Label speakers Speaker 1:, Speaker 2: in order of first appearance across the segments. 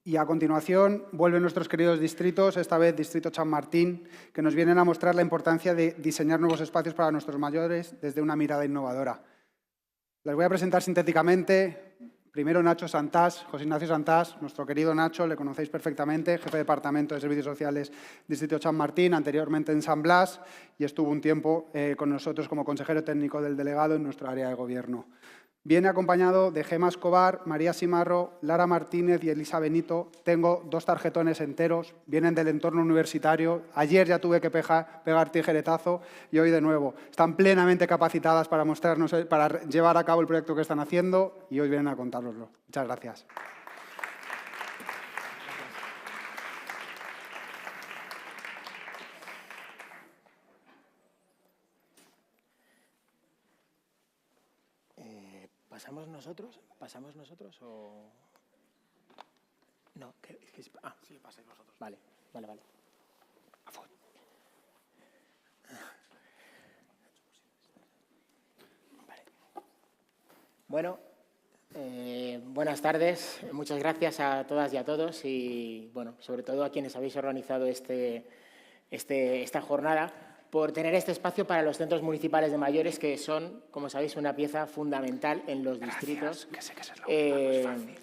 Speaker 1: Y a continuación vuelven nuestros queridos distritos, esta vez Distrito Chamartín, que nos vienen a mostrar la importancia de diseñar nuevos espacios para nuestros mayores desde una mirada innovadora. Les voy a presentar sintéticamente. Primero Nacho Santás, José Ignacio Santás, nuestro querido Nacho, le conocéis perfectamente, jefe de Departamento de Servicios Sociales, Distrito Chamartín, anteriormente en San Blas, y estuvo un tiempo con nosotros como consejero técnico del delegado en nuestro área de gobierno. Viene acompañado de Gemma Escobar, María Simarro, Lara Martínez y Elisa Benito. Tengo 2 tarjetones enteros, vienen del entorno universitario. Ayer ya tuve que pegar tijeretazo y hoy de nuevo. Están plenamente capacitadas para mostrarnos, para llevar a cabo el proyecto que están haciendo y hoy vienen a contároslo. Muchas gracias.
Speaker 2: ¿Pasamos nosotros o...? No, sí, pasáis vosotros. Vale. Vale. Bueno, buenas tardes. Muchas gracias a todas y a todos y, bueno, sobre todo a quienes habéis organizado esta jornada, por tener este espacio para los centros municipales de mayores, que son, como sabéis, una pieza fundamental en los distritos,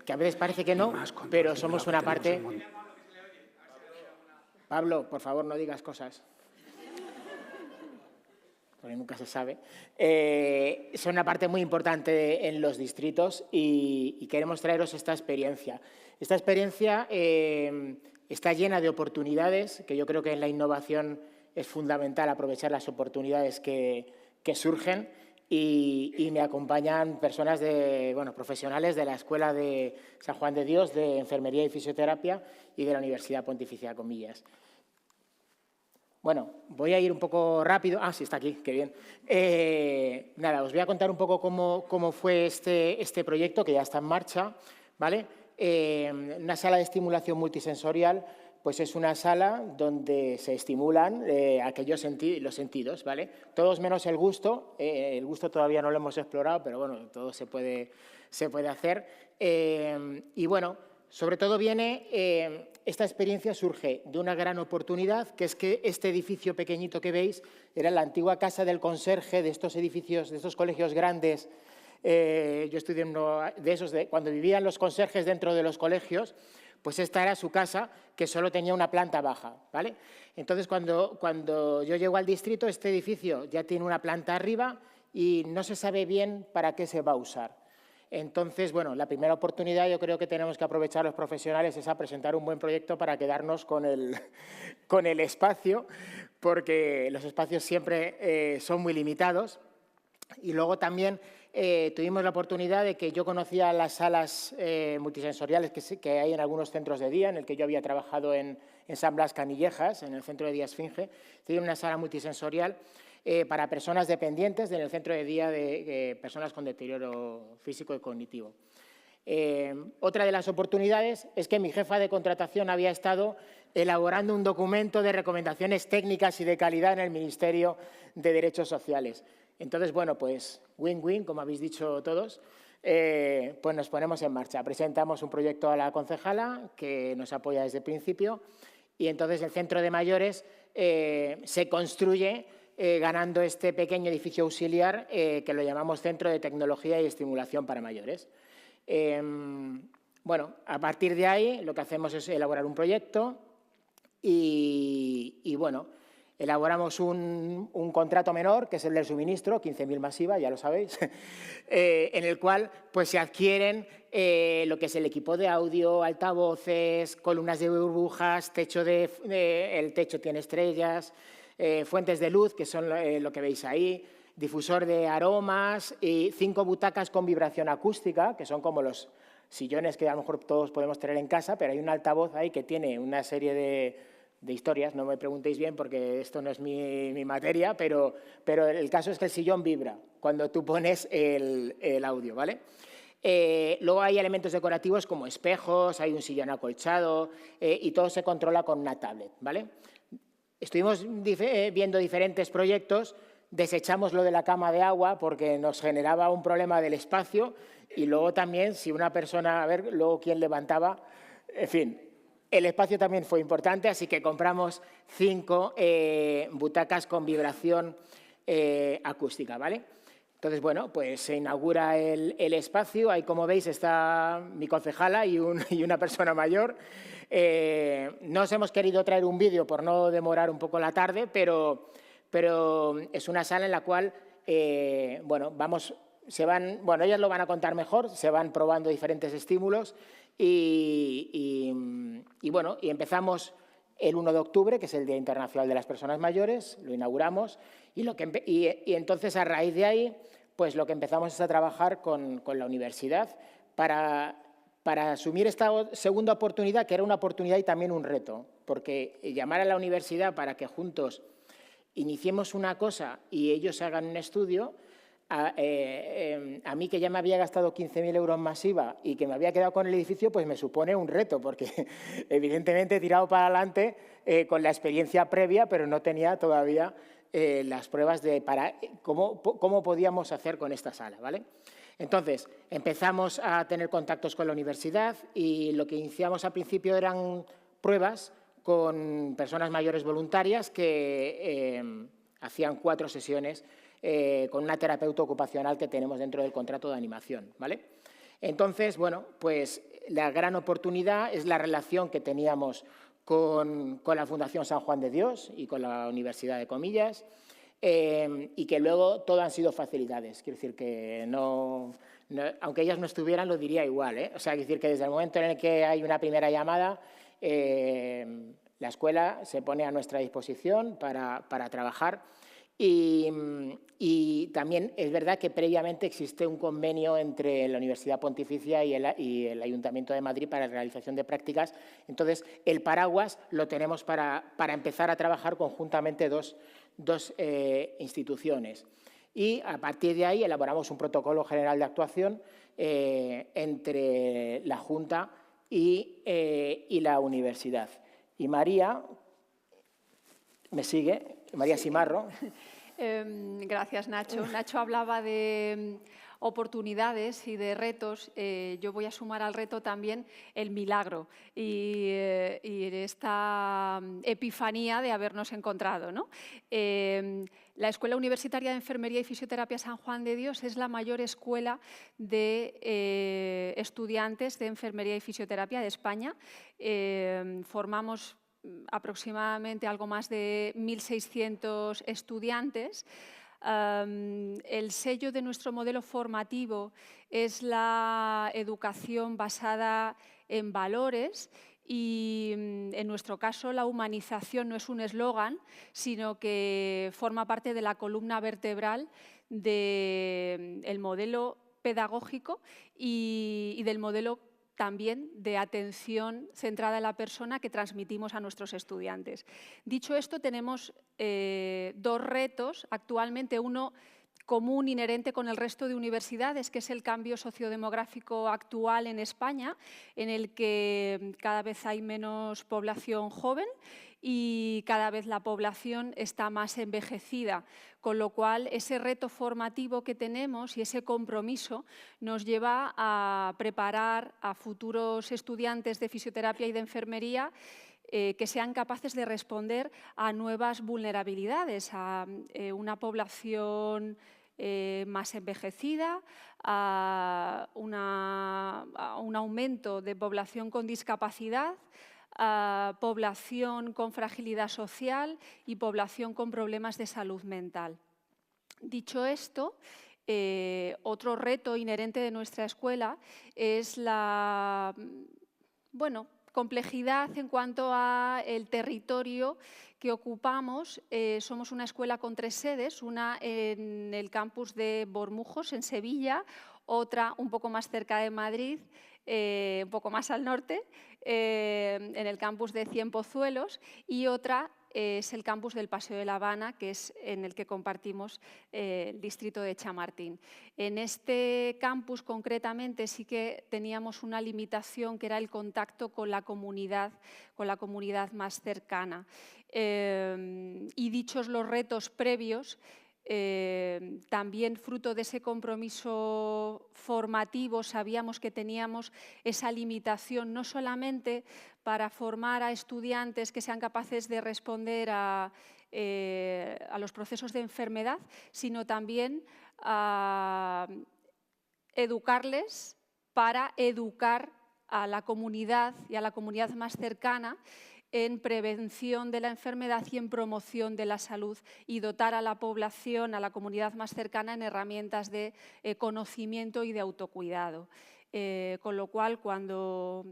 Speaker 2: que a veces parece que no, pero somos una parte... Pablo, por favor, no digas cosas, porque nunca se sabe. Son una parte muy importante en los distritos y queremos traeros esta experiencia. Esta experiencia está llena de oportunidades, que yo creo que en la innovación es fundamental aprovechar las oportunidades que surgen y me acompañan personas profesionales de la Escuela de San Juan de Dios de Enfermería y Fisioterapia y de la Universidad Pontificia Comillas. Bueno, voy a ir un poco rápido. Ah, sí, está aquí, qué bien. Nada, os voy a contar un poco cómo fue este proyecto, que ya está en marcha, ¿vale? Una sala de estimulación multisensorial, pues es una sala donde se estimulan los sentidos, ¿vale? Todos menos el gusto. El gusto todavía no lo hemos explorado, pero bueno, todo se puede hacer. Y bueno, sobre todo esta experiencia surge de una gran oportunidad, que es que este edificio pequeñito que veis era la antigua casa del conserje de estos edificios, de estos colegios grandes. Yo estudié uno de esos, cuando vivían los conserjes dentro de los colegios, pues esta era su casa, que solo tenía una planta baja, ¿vale? Entonces, cuando yo llego al distrito, este edificio ya tiene una planta arriba y no se sabe bien para qué se va a usar. Entonces, bueno, la primera oportunidad yo creo que tenemos que aprovechar los profesionales es a presentar un buen proyecto para quedarnos con el espacio, porque los espacios siempre son muy limitados. Y luego también tuvimos la oportunidad de que yo conocía las salas multisensoriales que hay en algunos centros de día, en el que yo había trabajado en San Blas Canillejas, en el centro de día Esfinge. Tiene una sala multisensorial para personas dependientes en el centro de día de personas con deterioro físico y cognitivo. Otra de las oportunidades es que mi jefa de contratación había estado elaborando un documento de recomendaciones técnicas y de calidad en el Ministerio de Derechos Sociales. Entonces, bueno, pues win-win, como habéis dicho todos, pues nos ponemos en marcha. Presentamos un proyecto a la concejala que nos apoya desde el principio y entonces el centro de mayores se construye ganando este pequeño edificio auxiliar que lo llamamos Centro de Tecnología y Estimulación para Mayores. Bueno, a partir de ahí lo que hacemos es elaborar un proyecto y bueno, elaboramos un contrato menor, que es el del suministro, 15.000 masiva, ya lo sabéis, en el cual pues, se adquieren lo que es el equipo de audio, altavoces, columnas de burbujas, el techo tiene estrellas, fuentes de luz, que son lo que veis ahí, difusor de aromas y 5 butacas con vibración acústica, que son como los sillones que a lo mejor todos podemos tener en casa, pero hay un altavoz ahí que tiene una serie de historias, no me preguntéis bien porque esto no es mi materia, pero el caso es que el sillón vibra cuando tú pones el audio, ¿vale? Luego hay elementos decorativos como espejos, hay un sillón acolchado y todo se controla con una tablet, ¿vale? Estuvimos viendo diferentes proyectos, desechamos lo de la cama de agua porque nos generaba un problema del espacio y luego también si una persona, a ver, luego quién levantaba En fin, el espacio también fue importante, así que compramos 5 butacas con vibración acústica, ¿vale? Entonces, bueno, pues se inaugura el espacio. Ahí, como veis, está mi concejala y una persona mayor. No os hemos querido traer un vídeo por no demorar un poco la tarde, pero es una sala en la cual, bueno, ellas lo van a contar mejor, se van probando diferentes estímulos y empezamos el 1 de octubre, que es el Día Internacional de las Personas Mayores, lo inauguramos y entonces a raíz de ahí, pues lo que empezamos es a trabajar con la universidad para asumir esta segunda oportunidad, que era una oportunidad y también un reto, porque llamar a la universidad para que juntos iniciemos una cosa y ellos hagan un estudio, a mí, que ya me había gastado 15.000 euros más IVA y que me había quedado con el edificio, pues me supone un reto, porque evidentemente he tirado para adelante con la experiencia previa, pero no tenía todavía las pruebas de cómo podíamos hacer con esta sala, ¿vale? Entonces, empezamos a tener contactos con la universidad y lo que iniciamos al principio eran pruebas con personas mayores voluntarias que hacían 4 sesiones con una terapeuta ocupacional que tenemos dentro del contrato de animación, ¿vale? Entonces, bueno, pues la gran oportunidad es la relación que teníamos con la Fundación San Juan de Dios y con la Universidad de Comillas, y que luego todo han sido facilidades. Quiero decir que aunque ellas no estuvieran, lo diría igual, ¿eh? O sea, quiero decir que desde el momento en el que hay una primera llamada, la escuela se pone a nuestra disposición para trabajar. Y también es verdad que previamente existe un convenio entre la Universidad Pontificia y el Ayuntamiento de Madrid para la realización de prácticas. Entonces, el paraguas lo tenemos para empezar a trabajar conjuntamente dos instituciones. Y a partir de ahí elaboramos un protocolo general de actuación entre la Junta y la universidad. Y María, ¿me sigue? María Simarro.
Speaker 3: Gracias, Nacho. Nacho hablaba de oportunidades y de retos. Yo voy a sumar al reto también el milagro y esta epifanía de habernos encontrado, ¿no? La Escuela Universitaria de Enfermería y Fisioterapia San Juan de Dios es la mayor escuela de estudiantes de enfermería y fisioterapia de España. Formamos aproximadamente algo más de 1.600 estudiantes. El sello de nuestro modelo formativo es la educación basada en valores y, en nuestro caso, la humanización no es un eslogan, sino que forma parte de la columna vertebral del modelo pedagógico y del modelo también de atención centrada en la persona que transmitimos a nuestros estudiantes. Dicho esto, tenemos 2 retos actualmente, uno común, inherente con el resto de universidades, que es el cambio sociodemográfico actual en España, en el que cada vez hay menos población joven y cada vez la población está más envejecida, con lo cual ese reto formativo que tenemos y ese compromiso nos lleva a preparar a futuros estudiantes de fisioterapia y de enfermería que sean capaces de responder a nuevas vulnerabilidades, a una población más envejecida, a un aumento de población con discapacidad, a población con fragilidad social y población con problemas de salud mental. Dicho esto, otro reto inherente de nuestra escuela es la complejidad en cuanto al territorio que ocupamos. Somos una escuela con 3 sedes, una en el campus de Bormujos, en Sevilla, otra un poco más cerca de Madrid, un poco más al norte, en el campus de Cienpozuelos, y otra es el campus del Paseo de La Habana, que es en el que compartimos el distrito de Chamartín. En este campus concretamente sí que teníamos una limitación, que era el contacto con la comunidad más cercana. Y dichos los retos previos, también fruto de ese compromiso formativo sabíamos que teníamos esa limitación no solamente para formar a estudiantes que sean capaces de responder a los procesos de enfermedad, sino también a educarles para educar a la comunidad y a la comunidad más cercana en prevención de la enfermedad y en promoción de la salud, y dotar a la población, a la comunidad más cercana, en herramientas de conocimiento y de autocuidado. Con lo cual, cuando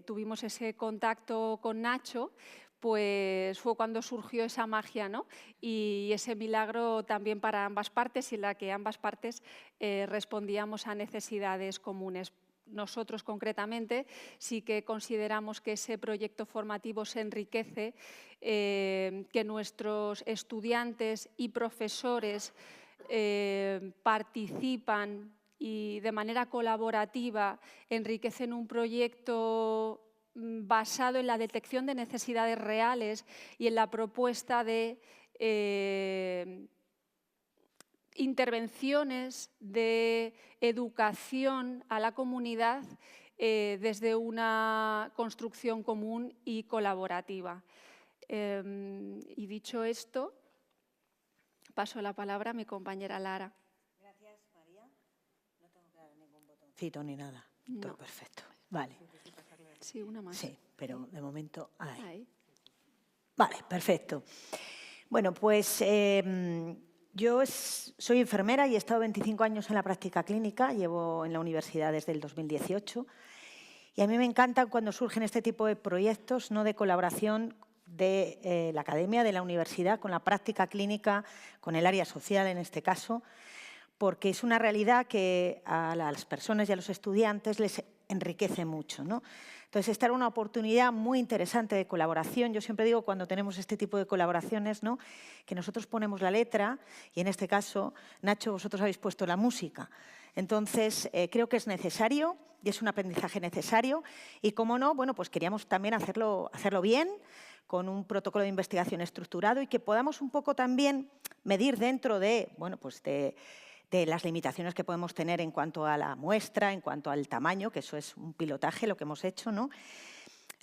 Speaker 3: tuvimos ese contacto con Nacho, pues fue cuando surgió esa magia, ¿no? Y ese milagro también para ambas partes, y en la que ambas partes respondíamos a necesidades comunes. Nosotros, concretamente, sí que consideramos que ese proyecto formativo se enriquece, que nuestros estudiantes y profesores participan y de manera colaborativa enriquecen un proyecto basado en la detección de necesidades reales y en la propuesta de intervenciones de educación a la comunidad desde una construcción común y colaborativa. Y dicho esto, paso la palabra a mi compañera Lara.
Speaker 4: Gracias, María. No tengo que dar ningún botoncito ni nada.
Speaker 3: No.
Speaker 4: Todo perfecto. Vale.
Speaker 3: Sí, una más.
Speaker 4: Sí, pero de momento…
Speaker 3: Ahí.
Speaker 4: Vale, perfecto. Bueno, pues yo soy enfermera y he estado 25 años en la práctica clínica, llevo en la universidad desde el 2018, y a mí me encantan cuando surgen este tipo de proyectos, ¿no?, de colaboración de la academia, de la universidad, con la práctica clínica, con el área social en este caso, porque es una realidad que a las personas y a los estudiantes les enriquece mucho, ¿no? Entonces, esta era una oportunidad muy interesante de colaboración. Yo siempre digo, cuando tenemos este tipo de colaboraciones, ¿no?, que nosotros ponemos la letra y, en este caso, Nacho, vosotros habéis puesto la música. Entonces, creo que es necesario y es un aprendizaje necesario. Y, cómo no, bueno, pues queríamos también hacerlo bien, con un protocolo de investigación estructurado, y que podamos un poco también medir dentro de, bueno, pues de las limitaciones que podemos tener en cuanto a la muestra, en cuanto al tamaño, que eso es un pilotaje lo que hemos hecho, ¿no?,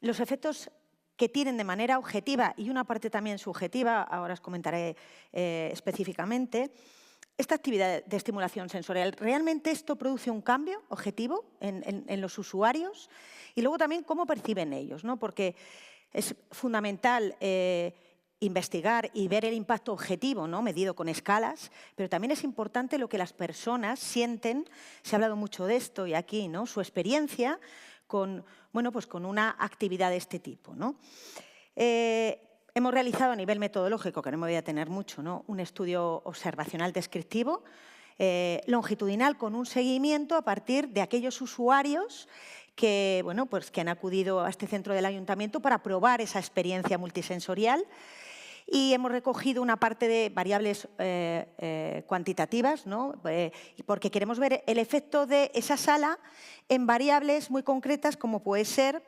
Speaker 4: los efectos que tienen de manera objetiva y una parte también subjetiva, ahora os comentaré específicamente, esta actividad de estimulación sensorial. ¿Realmente esto produce un cambio objetivo en los usuarios? Y luego también cómo perciben ellos, ¿no? Porque es fundamental investigar y ver el impacto objetivo, ¿no?, medido con escalas, pero también es importante lo que las personas sienten. Se ha hablado mucho de esto y aquí, ¿no?, su experiencia con, bueno, pues con una actividad de este tipo, ¿no? Hemos realizado a nivel metodológico, que no me voy a detener mucho, ¿no?, un estudio observacional descriptivo longitudinal con un seguimiento a partir de aquellos usuarios que, bueno, pues que han acudido a este centro del ayuntamiento para probar esa experiencia multisensorial. Y hemos recogido una parte de variables cuantitativas, ¿no?, porque queremos ver el efecto de esa sala en variables muy concretas, como puede ser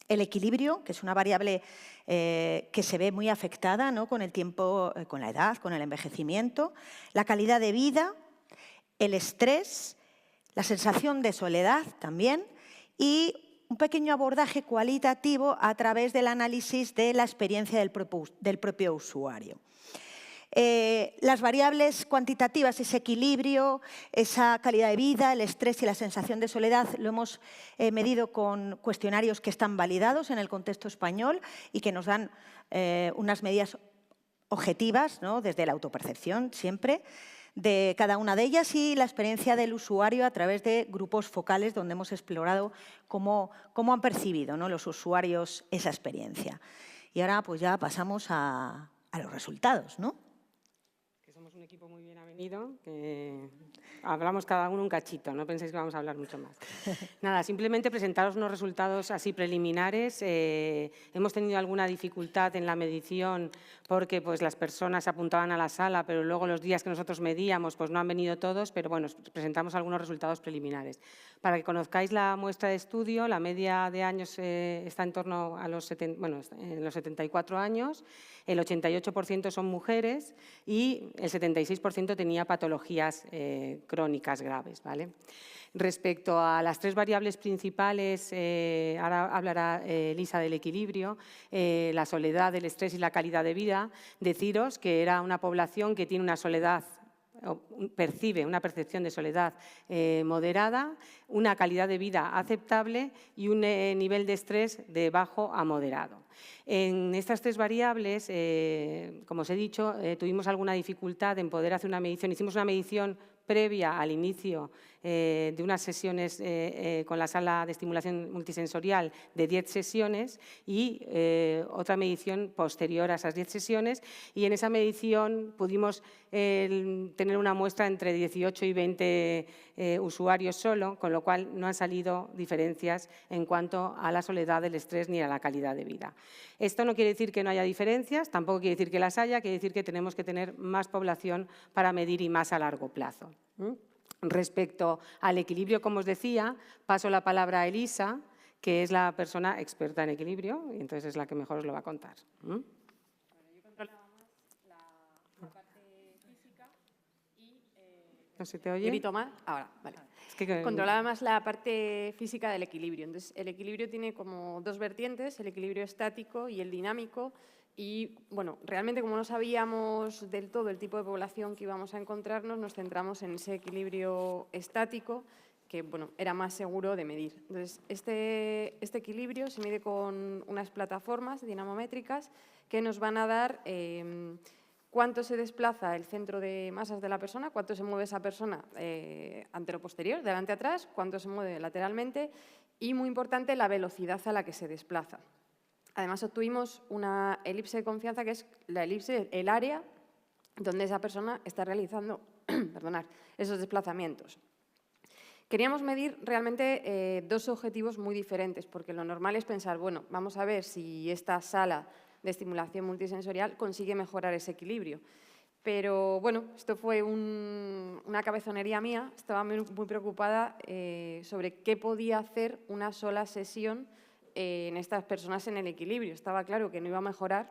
Speaker 4: el equilibrio, que es una variable que se ve muy afectada, ¿no?, con el tiempo, con la edad, con el envejecimiento, la calidad de vida, el estrés, la sensación de soledad también, y un pequeño abordaje cualitativo a través del análisis de la experiencia del propio usuario. Las variables cuantitativas, ese equilibrio, esa calidad de vida, el estrés y la sensación de soledad, lo hemos medido con cuestionarios que están validados en el contexto español y que nos dan unas medidas objetivas, ¿no?, desde la autopercepción siempre, de cada una de ellas, y la experiencia del usuario a través de grupos focales donde hemos explorado cómo han percibido, ¿no?, los usuarios esa experiencia. Y ahora pues ya pasamos a los resultados, ¿no?
Speaker 5: Que somos un equipo muy bien avenido, que hablamos cada uno un cachito, no penséis que vamos a hablar mucho más. Nada, simplemente presentaros unos resultados así preliminares. Hemos tenido alguna dificultad en la medición porque pues, las personas se apuntaban a la sala, pero luego los días que nosotros medíamos pues, no han venido todos, pero bueno, os presentamos algunos resultados preliminares. Para que conozcáis la muestra de estudio, la media de años está en torno a los, en los 74 años, el 88% son mujeres y el 76% tenía patologías crónicas graves, ¿vale? Respecto a las 3 variables principales, ahora hablará Elisa del equilibrio, la soledad, el estrés y la calidad de vida, deciros que era una población que tiene una soledad, percibe una percepción de soledad moderada, una calidad de vida aceptable y un nivel de estrés de bajo a moderado. En estas 3 variables, como os he dicho, tuvimos alguna dificultad en poder hacer una medición. Hicimos una medición previa al inicio de unas sesiones con la sala de estimulación multisensorial de 10 sesiones y otra medición posterior a esas 10 sesiones, y en esa medición pudimos tener una muestra entre 18 y 20 usuarios solo, con lo cual no han salido diferencias en cuanto a la soledad, el estrés ni a la calidad de vida. Esto no quiere decir que no haya diferencias, tampoco quiere decir que las haya, quiere decir que tenemos que tener más población para medir y más a largo plazo. Respecto al equilibrio, como os decía, paso la palabra a Elisa, que es la persona experta en equilibrio, y entonces es la que mejor os lo va a contar.
Speaker 6: Yo controlaba más la parte física y...
Speaker 5: ¿No se te oye?
Speaker 6: ¿Grito más? Ahora, vale.
Speaker 5: Es que
Speaker 6: Controlaba más la parte física del equilibrio. Entonces, el equilibrio tiene como 2 vertientes, el equilibrio estático y el dinámico. Y, bueno, realmente como no sabíamos del todo el tipo de población que íbamos a encontrarnos, nos centramos en ese equilibrio estático, que, bueno, era más seguro de medir. Entonces, este equilibrio se mide con unas plataformas dinamométricas que nos van a dar cuánto se desplaza el centro de masas de la persona, cuánto se mueve esa persona antero-posterior, delante-atrás, cuánto se mueve lateralmente y, muy importante, la velocidad a la que se desplaza. Además, obtuvimos una elipse de confianza, que es la elipse, el área donde esa persona está realizando esos desplazamientos. Queríamos medir realmente 2 objetivos muy diferentes, porque lo normal es pensar, bueno, vamos a ver si esta sala de estimulación multisensorial consigue mejorar ese equilibrio. Pero, bueno, esto fue una cabezonería mía, estaba muy preocupada sobre qué podía hacer una sola sesión en estas personas en el equilibrio. Estaba claro que no iba a mejorar,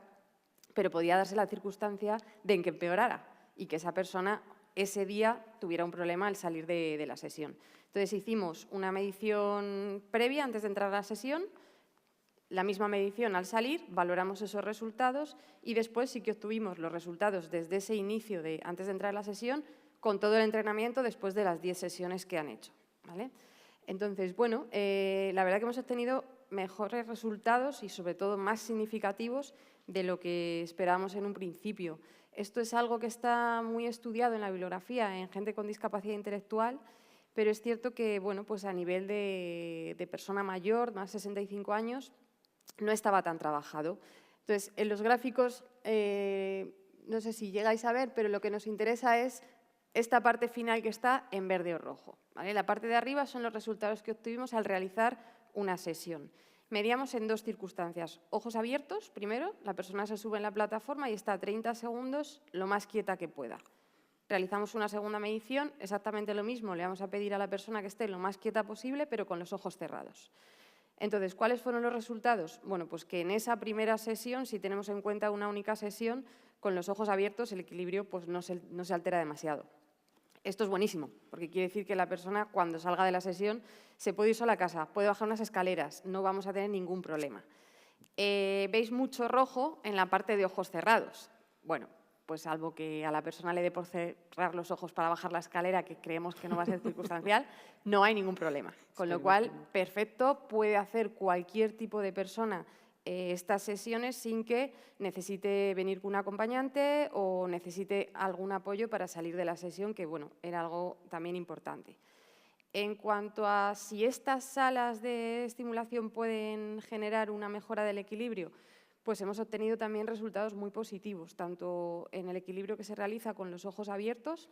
Speaker 6: pero podía darse la circunstancia de que empeorara y que esa persona ese día tuviera un problema al salir de la sesión. Entonces hicimos una medición previa antes de entrar a la sesión, la misma medición al salir, valoramos esos resultados y después sí que obtuvimos los resultados desde ese inicio de antes de entrar a la sesión con todo el entrenamiento después de las 10 sesiones que han hecho, ¿vale? Entonces, bueno, la verdad que hemos obtenido mejores resultados y sobre todo más significativos de lo que esperábamos en un principio. Esto es algo que está muy estudiado en la bibliografía en gente con discapacidad intelectual, pero es cierto que, bueno, pues a nivel de persona mayor, más de 65 años, no estaba tan trabajado. Entonces, en los gráficos, no sé si llegáis a ver, pero lo que nos interesa es esta parte final que está en verde o rojo, ¿vale? La parte de arriba son los resultados que obtuvimos al realizar una sesión. Medíamos en 2 circunstancias. Ojos abiertos, primero, la persona se sube en la plataforma y está 30 segundos lo más quieta que pueda. Realizamos una segunda medición, exactamente lo mismo, le vamos a pedir a la persona que esté lo más quieta posible, pero con los ojos cerrados. Entonces, ¿cuáles fueron los resultados? Bueno, pues que en esa primera sesión, si tenemos en cuenta una única sesión, con los ojos abiertos el equilibrio pues, no se altera demasiado. Esto es buenísimo, porque quiere decir que la persona cuando salga de la sesión se puede ir sola a casa, puede bajar unas escaleras, no vamos a tener ningún problema. Veis mucho rojo en la parte de ojos cerrados. Bueno, pues salvo que a la persona le dé por cerrar los ojos para bajar la escalera, que creemos que no va a ser circunstancial, no hay ningún problema. Con lo cual, perfecto, puede hacer cualquier tipo de persona estas sesiones sin que necesite venir con un acompañante o necesite algún apoyo para salir de la sesión, que bueno, era algo también importante. En cuanto a si estas salas de estimulación pueden generar una mejora del equilibrio, pues hemos obtenido también resultados muy positivos, tanto en el equilibrio que se realiza con los ojos abiertos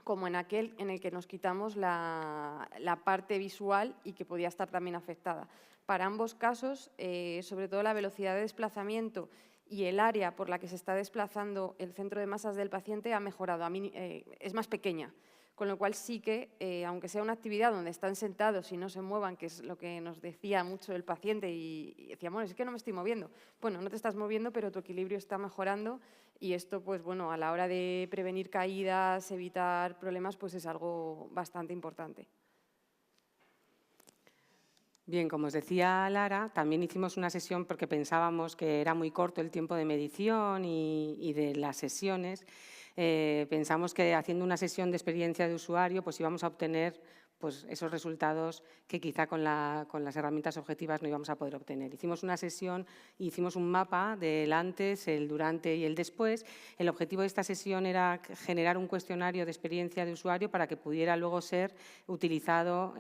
Speaker 6: como en aquel en el que nos quitamos la parte visual y que podía estar también afectada. Para ambos casos, sobre todo la velocidad de desplazamiento y el área por la que se está desplazando el centro de masas del paciente ha mejorado, es más pequeña, con lo cual sí que, aunque sea una actividad donde están sentados y no se muevan, que es lo que nos decía mucho el paciente y decía, bueno, es que no me estoy moviendo. Bueno, no te estás moviendo, pero tu equilibrio está mejorando y esto, pues bueno, a la hora de prevenir caídas, evitar problemas, pues es algo bastante importante.
Speaker 5: Bien, como os decía Lara, también hicimos una sesión porque pensábamos que era muy corto el tiempo de medición y de las sesiones. Pensamos que haciendo una sesión de experiencia de usuario pues íbamos a obtener pues, esos resultados que quizá con las herramientas objetivas no íbamos a poder obtener. Hicimos una sesión, hicimos un mapa del antes, el durante y el después. El objetivo de esta sesión era generar un cuestionario de experiencia de usuario para que pudiera luego ser utilizado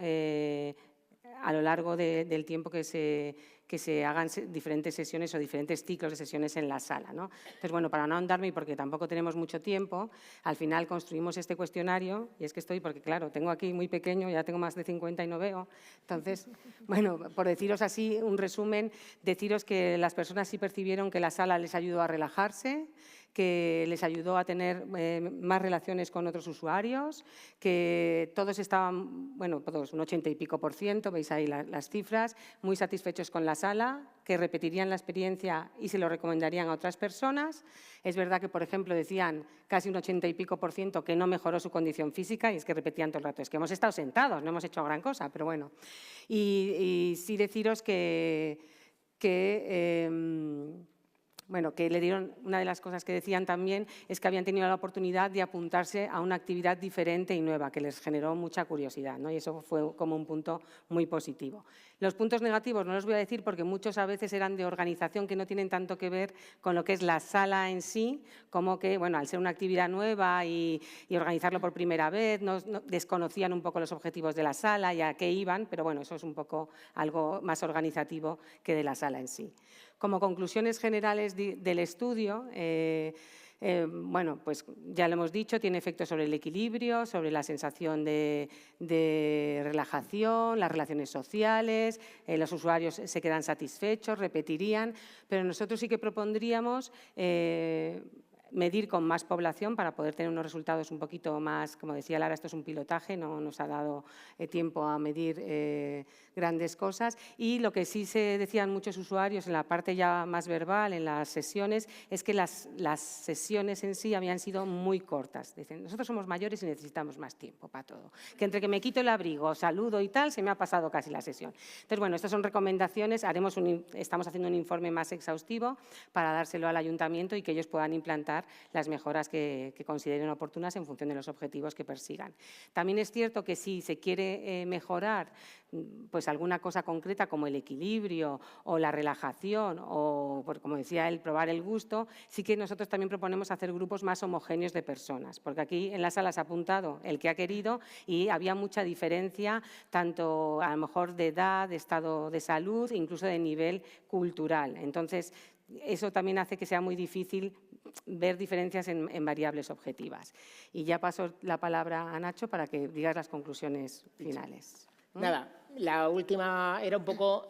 Speaker 5: a lo largo del tiempo que se hagan diferentes sesiones o diferentes ciclos de sesiones en la sala, ¿no? Entonces, bueno, para no ahondarme y porque tampoco tenemos mucho tiempo, al final construimos este cuestionario, y es que estoy, porque claro, tengo aquí muy pequeño, ya tengo más de 50 y no veo, entonces, bueno, por deciros así un resumen, deciros que las personas sí percibieron que la sala les ayudó a relajarse, que les ayudó a tener más relaciones con otros usuarios, que todos estaban, bueno, todos, un 80 y pico %, veis ahí las cifras, muy satisfechos con la sala, que repetirían la experiencia y se lo recomendarían a otras personas. Es verdad que, por ejemplo, decían casi un 80 y pico % que no mejoró su condición física y es que repetían todo el rato, es que hemos estado sentados, no hemos hecho gran cosa, pero bueno. Y sí deciros bueno, que le dieron, una de las cosas que decían también es que habían tenido la oportunidad de apuntarse a una actividad diferente y nueva, que les generó mucha curiosidad, ¿no? Y eso fue como un punto muy positivo. Los puntos negativos no los voy a decir porque muchos a veces eran de organización que no tienen tanto que ver con lo que es la sala en sí, como que, bueno, al ser una actividad nueva y organizarlo por primera vez, desconocían un poco los objetivos de la sala y a qué iban, pero bueno, eso es un poco algo más organizativo que de la sala en sí. Como conclusiones generales del estudio, bueno, pues ya lo hemos dicho, tiene efectos sobre el equilibrio, sobre la sensación de relajación, las relaciones sociales, los usuarios se quedan satisfechos, repetirían, pero nosotros sí que propondríamos medir con más población para poder tener unos resultados un poquito más, como decía Lara, esto es un pilotaje, no nos ha dado tiempo a medir grandes cosas. Y lo que sí se decían muchos usuarios en la parte ya más verbal, en las sesiones, es que las sesiones en sí habían sido muy cortas. Dicen, nosotros somos mayores y necesitamos más tiempo para todo. Que entre que me quito el abrigo, saludo y tal, se me ha pasado casi la sesión. Entonces, bueno, estas son recomendaciones. Estamos haciendo un informe más exhaustivo para dárselo al ayuntamiento y que ellos puedan implantar las mejoras que consideren oportunas en función de los objetivos que persigan. También es cierto que si se quiere mejorar pues alguna cosa concreta como el equilibrio o la relajación o, como decía él, probar el gusto, sí que nosotros también proponemos hacer grupos más homogéneos de personas, porque aquí en la sala se ha apuntado el que ha querido y había mucha diferencia, tanto a lo mejor de edad, de estado de salud, incluso de nivel cultural. Entonces, eso también hace que sea muy difícil ver diferencias en variables objetivas. Y ya paso la palabra a Nacho para que digas las conclusiones finales.
Speaker 2: Nada, la última era un poco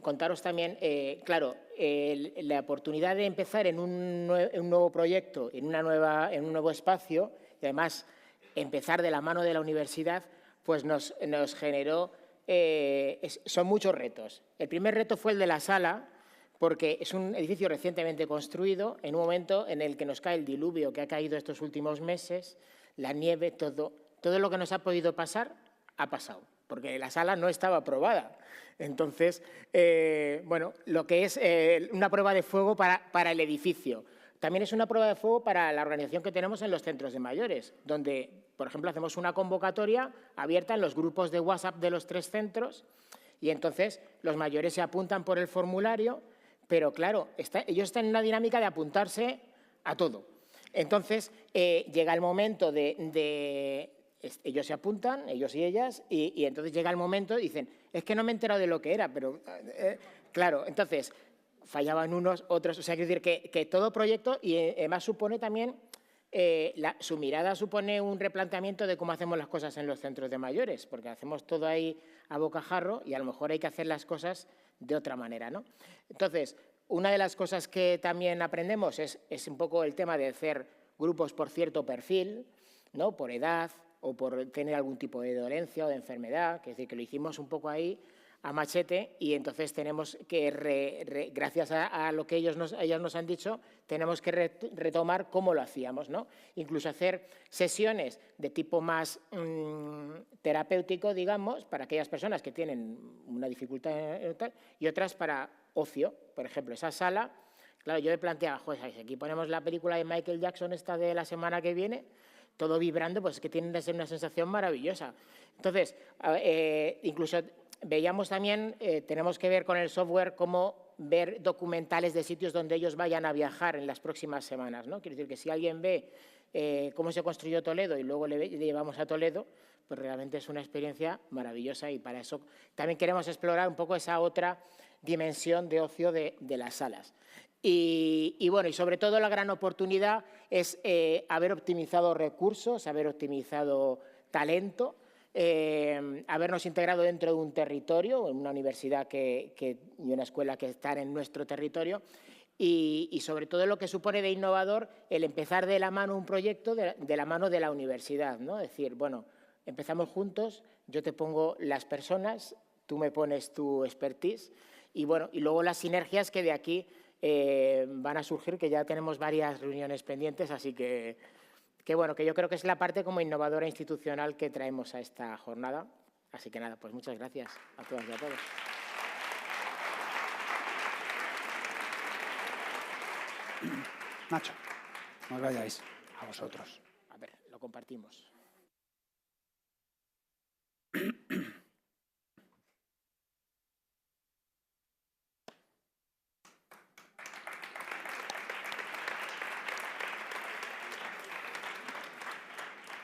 Speaker 2: contaros también, claro, la oportunidad de empezar en un nuevo proyecto, en un nuevo espacio, y además empezar de la mano de la universidad, pues nos generó, son muchos retos. El primer reto fue el de la sala, porque es un edificio recientemente construido, en un momento en el que nos cae el diluvio que ha caído estos últimos meses, la nieve, todo lo que nos ha podido pasar, ha pasado, porque la sala no estaba aprobada. Entonces, bueno, lo que es una prueba de fuego para el edificio. También es una prueba de fuego para la organización que tenemos en los centros de mayores, donde, por ejemplo, hacemos una convocatoria abierta en los grupos de WhatsApp de los 3 centros y entonces los mayores se apuntan por el formulario, pero claro, ellos están en una dinámica de apuntarse a todo. Entonces, llega el momento ellos se apuntan, ellos y ellas, y entonces llega el momento y dicen, es que no me he enterado de lo que era, pero claro, entonces fallaban unos, otros, o sea, quiero decir que todo proyecto, y además supone también, su mirada supone un replanteamiento de cómo hacemos las cosas en los centros de mayores, porque hacemos todo ahí a bocajarro y a lo mejor hay que hacer las cosas de otra manera, ¿no? Entonces, una de las cosas que también aprendemos es un poco el tema de hacer grupos por cierto perfil, ¿no? Por edad, o por tener algún tipo de dolencia o de enfermedad, que es decir, que lo hicimos un poco ahí a machete y entonces tenemos que, gracias a lo que ellos nos han dicho, tenemos que retomar cómo lo hacíamos, ¿no? Incluso hacer sesiones de tipo más terapéutico, digamos, para aquellas personas que tienen una dificultad y otras para ocio. Por ejemplo, esa sala, claro, yo me planteaba, joder, si aquí ponemos la película de Michael Jackson esta de la semana que viene, todo vibrando, pues es que tiene que ser una sensación maravillosa. Entonces, incluso veíamos también, tenemos que ver con el software cómo ver documentales de sitios donde ellos vayan a viajar en las próximas semanas, ¿no? Quiero decir que si alguien ve cómo se construyó Toledo y luego le llevamos a Toledo, pues realmente es una experiencia maravillosa y para eso también queremos explorar un poco esa otra dimensión de ocio de las salas. Y bueno, y sobre todo la gran oportunidad es haber optimizado recursos, haber optimizado talento, habernos integrado dentro de un territorio, en una universidad y una escuela que están en nuestro territorio y sobre todo lo que supone de innovador el empezar de la mano un proyecto de la mano de la universidad, ¿no? Es decir, bueno, empezamos juntos, yo te pongo las personas, tú me pones tu expertise y bueno, y luego las sinergias que de aquí van a surgir, que ya tenemos varias reuniones pendientes, así que bueno, que yo creo que es la parte como innovadora institucional que traemos a esta jornada. Así que nada, pues muchas gracias a todas y a todos.
Speaker 1: Nacho, no os vayáis, a vosotros.
Speaker 2: A ver, lo compartimos.